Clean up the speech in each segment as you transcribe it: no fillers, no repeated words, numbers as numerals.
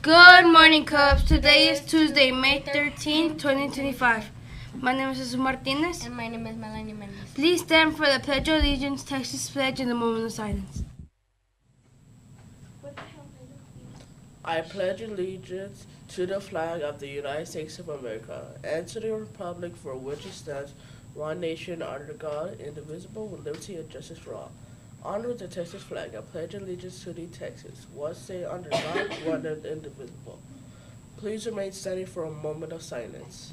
Good morning, Cubs. Today is Tuesday, May 13, 2025. My name is Jesus Martinez. And my name is Melanie Mendez. Please stand for the Pledge of Allegiance, Texas Pledge, in the moment of silence. I pledge allegiance to the flag of the United States of America and to the republic for which it stands, one nation under God, indivisible, with liberty and justice for all. Honor the Texas flag. I pledge allegiance to the Texas, one state under God, one and indivisible. Please remain standing for a moment of silence.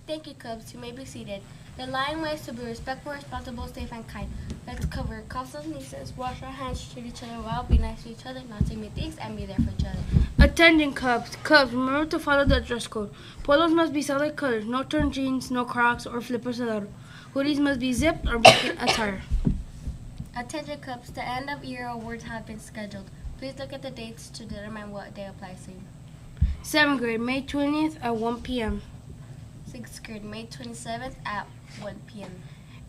Thank you, Cubs. You may be seated. The line ways to be respectful, responsible, safe, and kind. Let's cover customs nuisance, wash our hands, treat each other well, be nice to each other, not say mean things, and be there for each other. Attention, Cubs. Cubs, remember to follow the dress code. Polos must be solid colors, no torn jeans, no Crocs, or flippers allowed. Hoodies must be zipped or blanket attire. Attention, Cubs. The end of year awards have been scheduled. Please look at the dates to determine what day applies to you. 7th grade, May 20th at 1 p.m. 6th grade, May 27th at 1 p.m.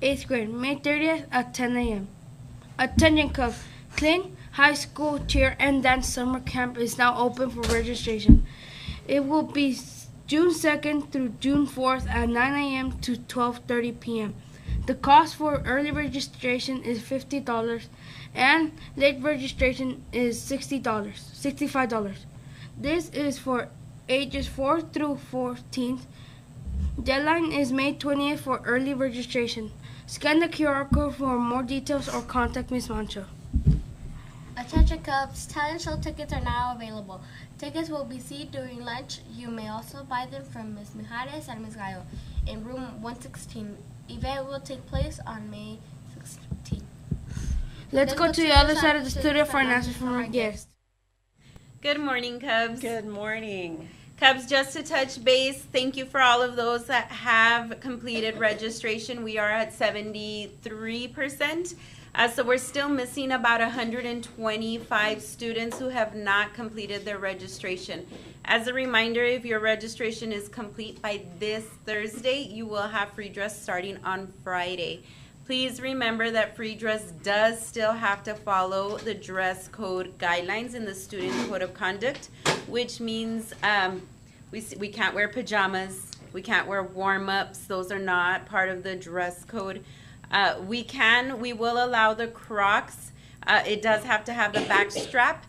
8th grade, May 30th at 10 a.m. Attention, Cubs. Clean High School Cheer and Dance Summer Camp is now open for registration. It will be June 2nd through June 4th at 9 a.m. to 12:30 p.m. The cost for early registration is $50 and late registration is $65. This is for ages 4 through 14. Deadline is May 20th for early registration. Scan the QR code for more details or contact Ms. Mancho. Attention, Cubs. Talent show tickets are now available. Tickets will be seen during lunch. You may also buy them from Ms. Mijares and Ms. Gallo in room 116. Event will take place on May 16th. Let's go to the other side of the studio for an answer from our guest. Good morning, Cubs. Good morning. Cubs, just to touch base, thank you for all of those that have completed registration. We are at 73%. So we're still missing about 125 students who have not completed their registration. As a reminder, if your registration is complete by this Thursday, you will have free dress starting on Friday. Please remember that free dress does still have to follow the dress code guidelines in the Student Code of Conduct, which means we can't wear pajamas, we can't wear warm-ups. Those are not part of the dress code. We will allow the Crocs. It does have to have the back strap,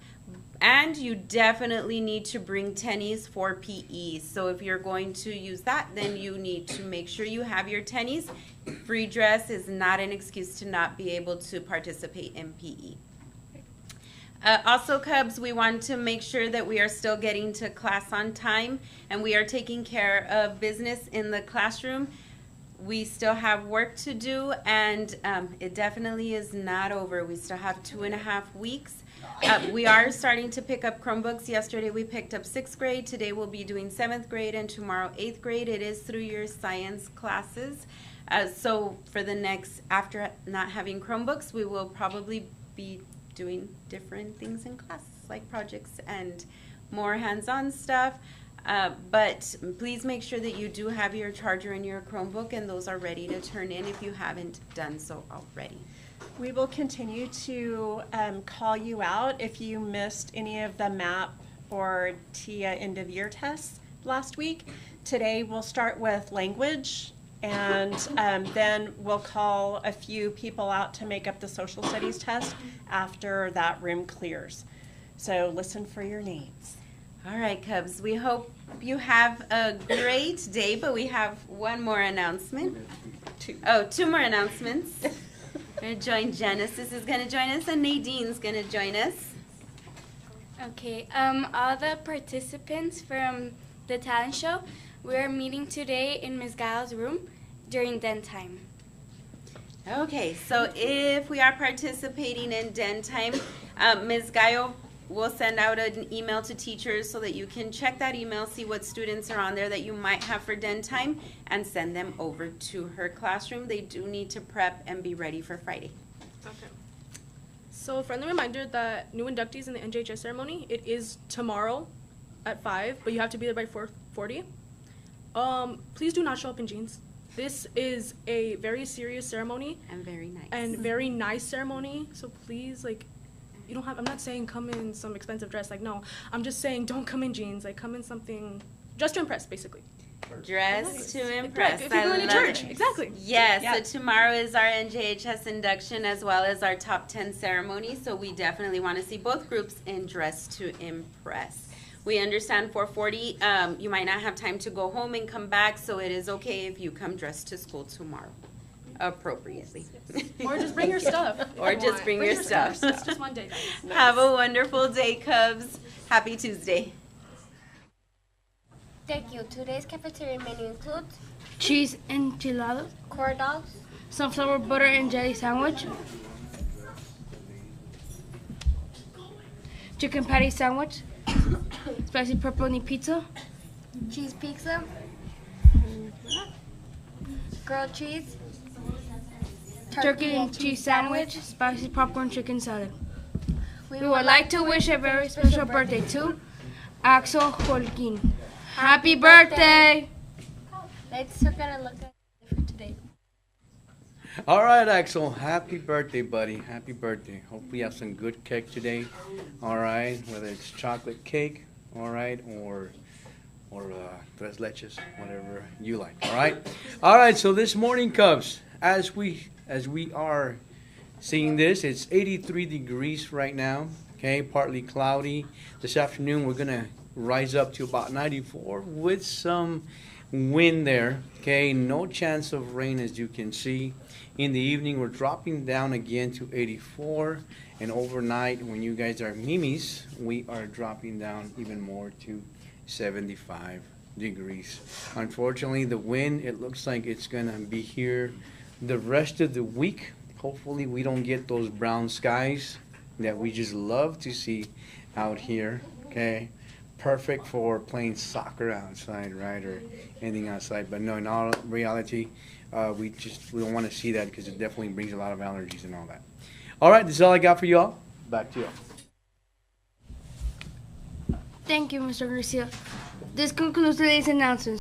and you definitely need to bring tennies for PE. So if you're going to use that, then you need to make sure you have your tennies. Free dress is not an excuse to not be able to participate in PE. Also, Cubs, we want to make sure that we are still getting to class on time and we are taking care of business in the classroom. We still have work to do, and it definitely is not over. We still have 2.5 weeks. We are starting to pick up Chromebooks. Yesterday we picked up 6th grade. Today we'll be doing 7th grade, and tomorrow 8th grade. It is through your science classes. So for the next, after not having Chromebooks, we will probably be doing different things in class, like projects and more hands-on stuff. But please make sure that you do have your charger and your Chromebook, and those are ready to turn in if you haven't done so already. We will continue to call you out if you missed any of the MAP or TIA end-of-year tests last week. Today we'll start with language, and then we'll call a few people out to make up the social studies test after that room clears. So listen for your names. All right, Cubs, we hope you have a great day, but we have one more announcement. Two more announcements. We're going to join Genesis is going to join us, and Nadine's going to join us. Okay, all the participants from the talent show, we are meeting today in Ms. Gallo's room during den time. Okay, so if we are participating in den time, Ms. Gallo will send out an email to teachers so that you can check that email, see what students are on there that you might have for den time, and send them over to her classroom. They do need to prep and be ready for Friday. Okay. So a friendly reminder that new inductees in the NJHS ceremony, it is tomorrow at 5, but you have to be there by 4:40. Please do not show up in jeans. This is a very serious ceremony And very nice. and very nice ceremony. So please, like, you don't have. I'm not saying come in some expensive dress. Like, no, I'm just saying don't come in jeans. Like, come in something just to impress, basically. Dress to Right, impress. if you're I going to love church, it. exactly. Yes, Yeah. so tomorrow is our NJHS induction as well as our top 10 ceremony. So we definitely want to see both groups in Dress to Impress. We understand 4:40, you might not have time to go home and come back, so it is okay if you come dressed to school tomorrow appropriately. Or just bring your stuff. if Or you just want. bring your stuff. It's just one day, guys. Have a wonderful day, Cubs. Happy Tuesday. Thank you. Today's cafeteria menu includes cheese enchiladas, corn dogs, sunflower butter and jelly sandwich, chicken patty sandwich, spicy pepperoni pizza, cheese pizza, grilled cheese, turkey and cheese sandwich, spicy popcorn chicken salad. We We would like to wish a very special birthday to Axel Holguin. Happy birthday! Let's look at a look at it for today. All right, Axel. Happy birthday, buddy. Happy birthday. Hope we have some good cake today. All right, whether it's chocolate cake, all right, or tres leches, whatever you like. All right. All right. So this morning, Cubs, as we are seeing this, it's 83 degrees right now. Okay, partly cloudy. This afternoon, we're gonna rise up to about 94 with some wind there. Okay, no chance of rain as you can see. In the evening, we're dropping down again to 84, and overnight, when you guys are mimis, we are dropping down even more to 75 degrees. Unfortunately, the wind, it looks like it's gonna be here the rest of the week. Hopefully, we don't get those brown skies that we just love to see out here. Okay, perfect for playing soccer outside, right, or anything outside. But no, in all reality, we don't want to see that because it definitely brings a lot of allergies and all that. All right, this is all I got for you all. Back to you. Thank you, Mr. Garcia. This concludes today's announcements.